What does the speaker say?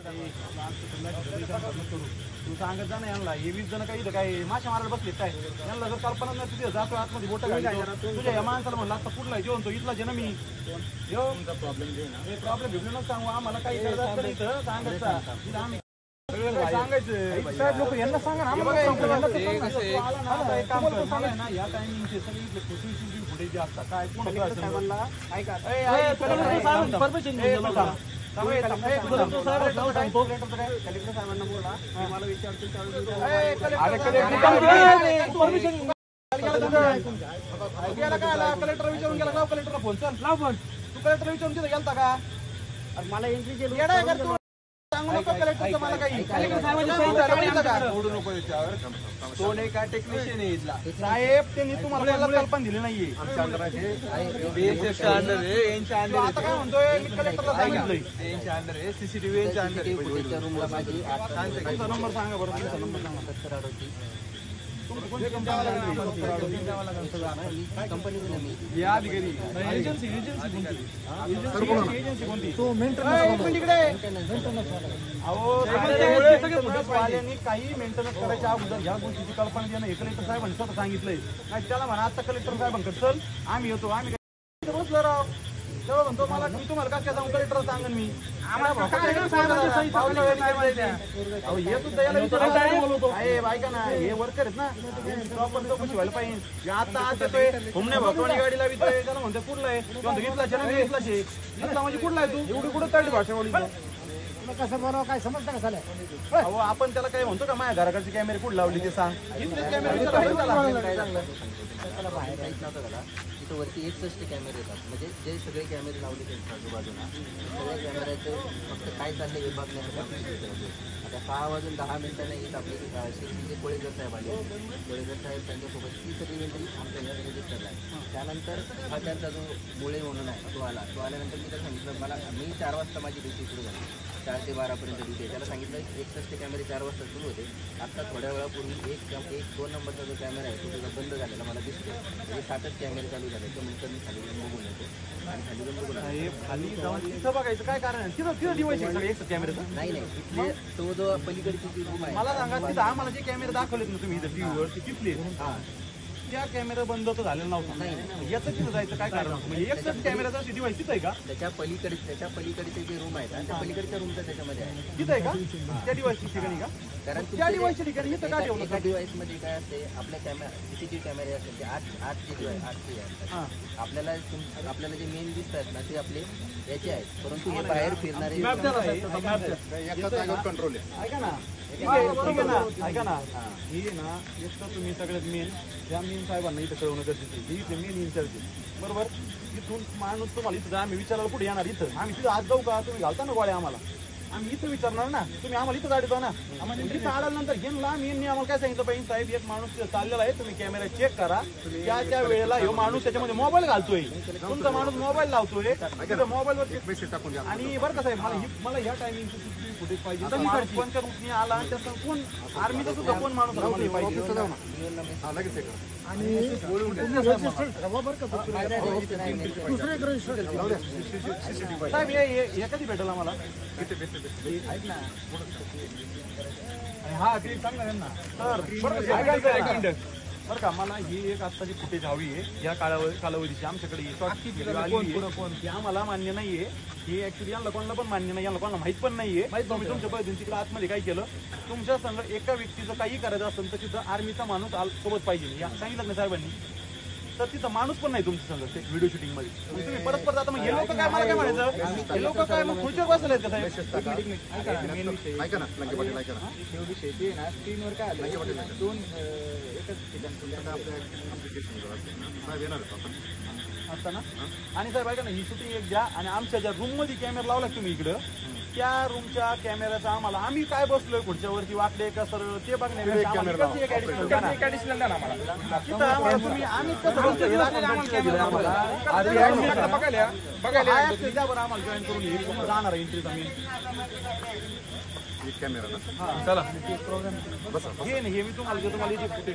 तू सांगत जा ना यांना, हे 20 जण काही काय माशा मारायला बसले काय, यांना जर कल्पना नाही तुझ्या जातो आतमध्ये बोट तुझ्या या माणसाला म्हणला आता कुठला जेवण तो इथला जे ना मी प्रॉब्लेम घेऊन सांगू आम्हाला काही करायचं इथं सांगायचं आम्ही सांगायचं साहेब लोक यांना सांगा ना या टायमिंगचे सगळे फुटेज जे असतात काय कोण परमिशन साहेबांना बोला मला विचारतील कलेक्टर विचारून गेला लाव कलेक्टरला फोन चल लाव फोन तू कलेक्टर विचारून तिथे गेलता का मला एंट्री केली सांगू नको कलेक्टरचं मला काही तो नाही का टेक्निशियन आहे इथला साहेब त्यांनी तुम्हाला कल्पना दिली नाहीये आता काय म्हणतोय मी कलेक्टरला सांगितलंय सीसीटीव्ही यांच्या अंडर नंबर सांगा बरोबर तुमचा नंबर सांगा काही मेंटेनन्स करायच्या अगोदर ह्या गोष्टीची कल्पना देणं हे कलेक्टर साहेबांनी स्वतः सांगितलंय नाही त्याला म्हणा आता कलेक्टर साहेबांकडे चल आम्ही येतो आम्ही बसलो राव तेव्हा म्हणतो मला मी तुम्हाला काय जाऊन कलेक्टर सांगेन मी ऐका ना हे वर्कर आहेत ना प्रॉपर चौकशी व्हायला पाहिजे आता येतोय घुमणे भगवानी गाडी लावितोय त्याला म्हणतोय कुठला आहे इथलाच इथला म्हणजे कुठला आहे तू एवढी कुठं तळली भाषावाडी कसं बनव काय समजतं का झालं अहो आपण त्याला काय म्हणतो का माझ्या घराकडचे कॅमेरे कुठे लावली ते सांग इथलेच कॅमेरे बाहेर काहीच नव्हतं त्याला तिथं वरती 61 कॅमेरे येतात म्हणजे जे सगळे कॅमेरे लावले त्यांच्या आजूबाजूला सगळ्या कॅमेऱ्याचं फक्त काय चाललंय हे बघण्यासाठी आता 6 वाजून 10 मिनिटांना येत आपले शेतीचे कोळेकर साहेब आले कोळेकर साहेब त्यांच्यासोबत ती सगळी एंट्री आमच्या घरात रजिस्टरला आहे त्यानंतर हा त्यांचा जो मुळे म्हणून आहे तो आल्यानंतर मी त्याला सांगितलं मला मी 4 वाजता माझी ड्युटी सुरू झाली 4 ते 12पर्यंत ड्युटी आहे त्याला सांगितलं 61 कॅमेरे 4 वाजता सुरू होते आत्ता थोड्या वेळापूर्वी 2 नंबरचा जो कॅमेरा आहे तो त्याचा बंद झालेला मला दिसतो म्हणजे 7च कॅमेरे चालू झाले तर नंतर मी खाली जाऊन बघून येतो आणि खाली जाऊन बघून खाली जाऊन तिथं बघायचं काय कारण आहे तिथं डिवाइस आहे एक कॅमेऱ्याचं नाही इथले तो जो पलीकडची जी रूम आहे मला सांगा तिथं आम्हाला जे कॅमेरे दाखवलेत ना तुम्ही इथं टीव्हीवर ते किती त्या कॅमेरा बंद तर झालेला नव्हता याचं तिथं जायचं काय कारण म्हणजे एकच कॅमेराचा डिवाइस तिथं आहे का त्याच्या पलीकडचे जे रूम आहेत त्या पलीकडच्या रूमचं त्याच्यामध्ये आहे तिथं आहे का त्या डिवाइसच्या ठिकाणी का कारण त्या डिवाइसच्या ठिकाणी इथं का ठेवलं एका डिवाइसमध्ये काय असते आपल्या सीसीटीव्ही कॅमेरे असतात ते 8 डिवाइस 8 असतात आपल्याला जे मेन दिसतात ना ते आपले याचे आहेत परंतु हे बाहेर फिरणारे कंट्रोल आहे ऐका ना ऐका ना ही ना एक तर तुम्ही सगळ्यात मेन त्या मेन साहेबांना इथं कळवणं गरजेचं आहे इथे मेन इन्चार्ज बरोबर इथून माणूस तुम्हाला इथं आम्ही विचारायला कुठे येणार इथं आम्ही तिथं आज जाऊ का तुम्ही घालता ना गोळ्या आम्हाला आम्ही इथं विचारणार ना तुम्ही आम्हाला इथं गाडी ना इथं आल्यानंतर घेऊन मी आम्हाला काय सांगितलं पाहिजे साहेब एक माणूस चाललेला आहे तुम्ही कॅमेरा चेक करा त्या वेळेला हे माणूस त्याच्यामध्ये मोबाईल घालतोय तुमचा माणूस मोबाईल लावतोय मोबाईलवर टाकून आणि बरं का साहेब मला ह्या टायमिंगची फुटेज पाहिजे कोणत्या रूटने आला त्याचा कोण आर्मीचा सुद्धा कोण माणूस पाहिजे साहेब हे कधी भेटेल आम्हाला ऐक ना हा ते सांगा त्यांना तर बरं का मला ही एक आत्ताची फुटेज हवी आहे या कालावधीची आमच्याकडे आम्हाला मान्य नाहीये ही ऍक्च्युली यांना कोणाला पण मान्य नाही यांना कोणाला माहित पण नाहीये तुम्ही तुमच्या पद्धतीने तिकडे आतमध्ये काय केलं तुमच्या संग एका व्यक्तीचं काही करायचं असेल तर तिथं आर्मीचा माणूस सोबत पाहिजे सांगितलं ना साहेबांनी तर तिथं माणूस पण नाही तुमच्या संग ते व्हिडिओ शूटिंग मध्ये तुम्ही परत आता मग हे लोक काय मला काय म्हणायचं हे लोक काय मग खुर्चीवर बसले का साहेब स्क्रीनवर काय दोन असतं ना आणि साहेब ऐका ना ही शूटिंग एक द्या आणि आमच्या ज्या रूम मध्ये कॅमेरा लावला तुम्ही इकडं त्या रूमच्या कॅमेऱ्याचा आम्हाला आम्ही काय बसलोय खुर्च्या वरती वाकडे का सरळ ते बघण्यापेक्षा आम्हाला जॉईन करून जाणार एंट्रीचा मी कॅमेरा चला हे नाही हे मी तुम्हाला